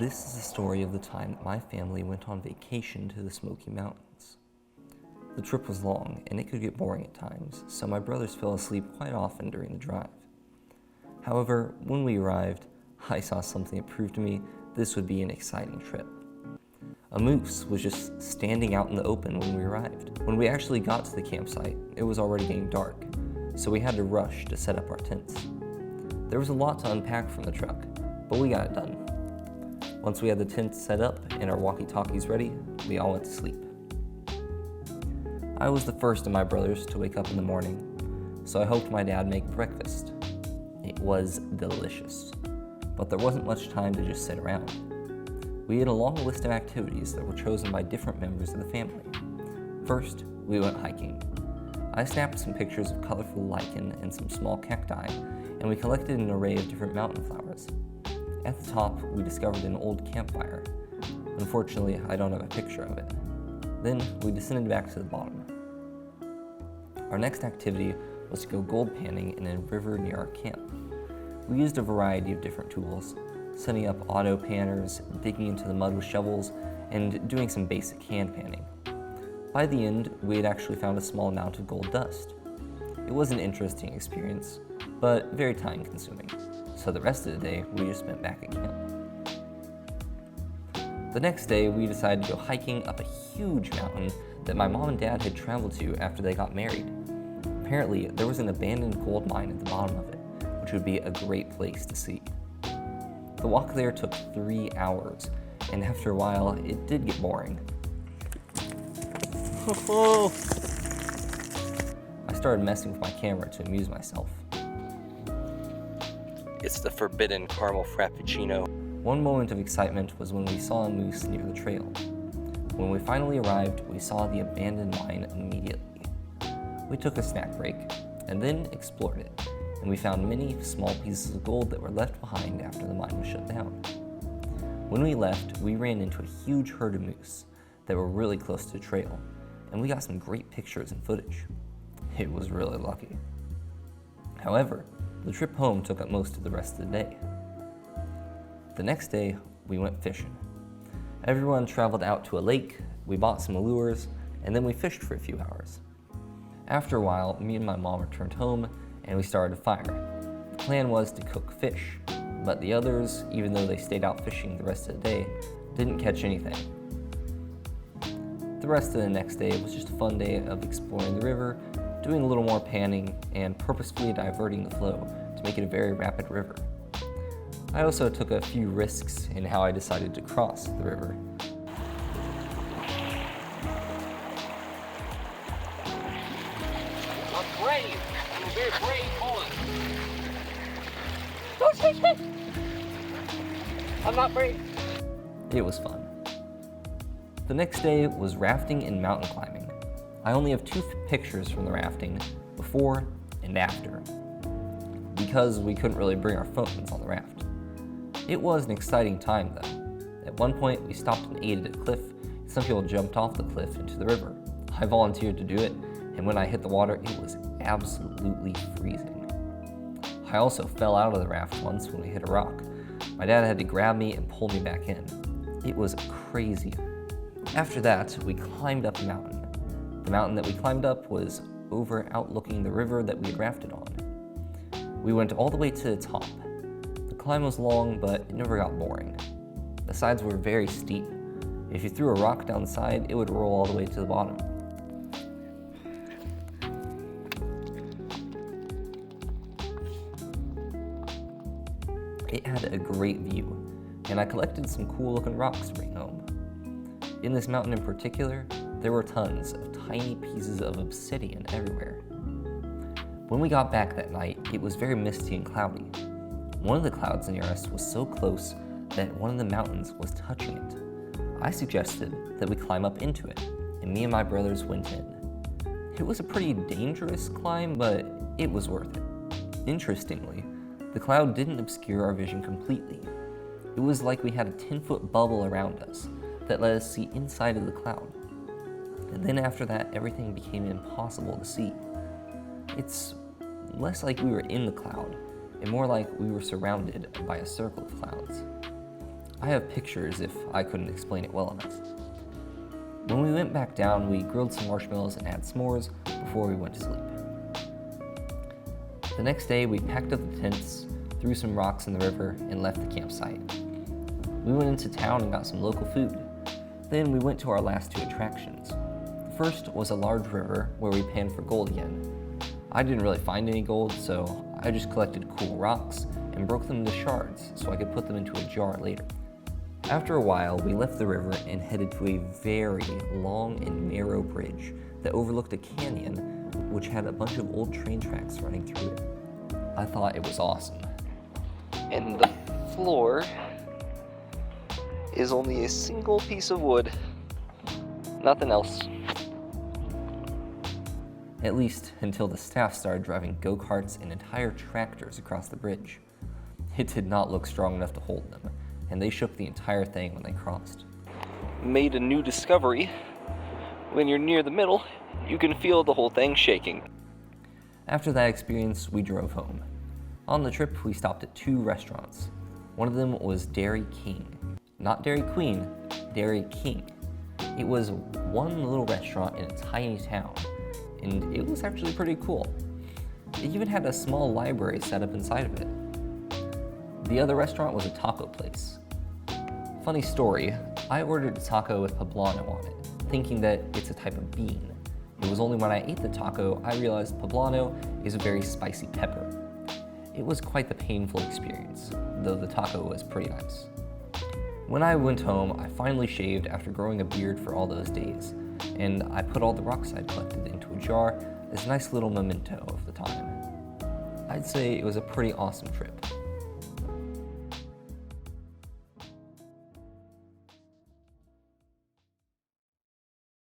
This is the story of the time that my family went on vacation to the Smoky Mountains. The trip was long, and it could get boring at times, so my brothers fell asleep quite often during the drive. However, when we arrived, I saw something that proved to me this would be an exciting trip. A moose was just standing out in the open when we arrived. When we actually got to the campsite, it was already getting dark, so we had to rush to set up our tents. There was a lot to unpack from the truck, but we got it done. Once we had the tents set up and our walkie-talkies ready, we all went to sleep. I was the first of my brothers to wake up in the morning, so I helped my dad make breakfast. It was delicious, but there wasn't much time to just sit around. We had a long list of activities that were chosen by different members of the family. First, we went hiking. I snapped some pictures of colorful lichen and some small cacti, and we collected an array of different mountain flowers. At the top, we discovered an old campfire. Unfortunately, I don't have a picture of it. Then, we descended back to the bottom. Our next activity was to go gold panning in a river near our camp. We used a variety of different tools, setting up auto panners, digging into the mud with shovels, and doing some basic hand panning. By the end, we had actually found a small amount of gold dust. It was an interesting experience, but very time-consuming, so the rest of the day we just spent back at camp. The next day, we decided to go hiking up a huge mountain that my mom and dad had traveled to after they got married. Apparently, there was an abandoned gold mine at the bottom of it, which would be a great place to see. The walk there took 3 hours, and after a while, it did get boring. I started messing with my camera to amuse myself. It's the forbidden caramel frappuccino. One moment of excitement was when we saw a moose near the trail. When we finally arrived, we saw the abandoned mine immediately. We took a snack break, and then explored it, and we found many small pieces of gold that were left behind after the mine was shut down. When we left, we ran into a huge herd of moose that were really close to the trail, and we got some great pictures and footage. It was really lucky. However, the trip home took up most of the rest of the day. The next day, we went fishing. Everyone traveled out to a lake, we bought some lures, and then we fished for a few hours. After a while, me and my mom returned home, and we started a fire. The plan was to cook fish, but the others, even though they stayed out fishing the rest of the day, didn't catch anything. The rest of the next day was just a fun day of exploring the river, doing a little more panning, and purposefully diverting the flow to make it a very rapid river. I also took a few risks in how I decided to cross the river. I'm brave. I'm a very brave boy. Don't touch me! I'm not brave. It was fun. The next day was rafting and mountain climbing. I only have 2 pictures from the rafting, before and after, because we couldn't really bring our phones on the raft. It was an exciting time though. At one point, we stopped and ate at a cliff, and some people jumped off the cliff into the river. I volunteered to do it, and when I hit the water, it was absolutely freezing. I also fell out of the raft once when we hit a rock. My dad had to grab me and pull me back in. It was crazy. After that, we climbed up a mountain. The mountain that we climbed up was overlooking the river that we had rafted on. We went all the way to the top. The climb was long, but it never got boring. The sides were very steep. If you threw a rock down the side, it would roll all the way to the bottom. It had a great view, and I collected some cool looking rocks to bring home. In this mountain in particular, there were tons of tiny pieces of obsidian everywhere. When we got back that night, it was very misty and cloudy. One of the clouds near us was so close that one of the mountains was touching it. I suggested that we climb up into it, and me and my brothers went in. It was a pretty dangerous climb, but it was worth it. Interestingly, the cloud didn't obscure our vision completely. It was like we had a 10-foot bubble around us that let us see inside of the cloud. And then after that, everything became impossible to see. It's less like we were in the cloud, and more like we were surrounded by a circle of clouds. I have pictures if I couldn't explain it well enough. When we went back down, we grilled some marshmallows and had s'mores before we went to sleep. The next day, we packed up the tents, threw some rocks in the river, and left the campsite. We went into town and got some local food. Then we went to our last two attractions. The first was a large river where we panned for gold again. I didn't really find any gold, so I just collected cool rocks and broke them into shards so I could put them into a jar later. After a while, we left the river and headed to a very long and narrow bridge that overlooked a canyon which had a bunch of old train tracks running through it. I thought it was awesome. And the floor is only a single piece of wood. Nothing else. At least until the staff started driving go-karts and entire tractors across the bridge. It did not look strong enough to hold them, and they shook the entire thing when they crossed. Made a new discovery. When you're near the middle, you can feel the whole thing shaking. After that experience, we drove home. On the trip, we stopped at 2 restaurants. One of them was Dairy King. Not Dairy Queen, Dairy King. It was one little restaurant in a tiny town, and it was actually pretty cool. It even had a small library set up inside of it. The other restaurant was a taco place. Funny story, I ordered a taco with poblano on it, thinking that it's a type of bean. It was only when I ate the taco I realized poblano is a very spicy pepper. It was quite the painful experience, though the taco was pretty nice. When I went home, I finally shaved after growing a beard for all those days, and I put all the rocks I'd collected into a jar as a nice little memento of the time. I'd say it was a pretty awesome trip.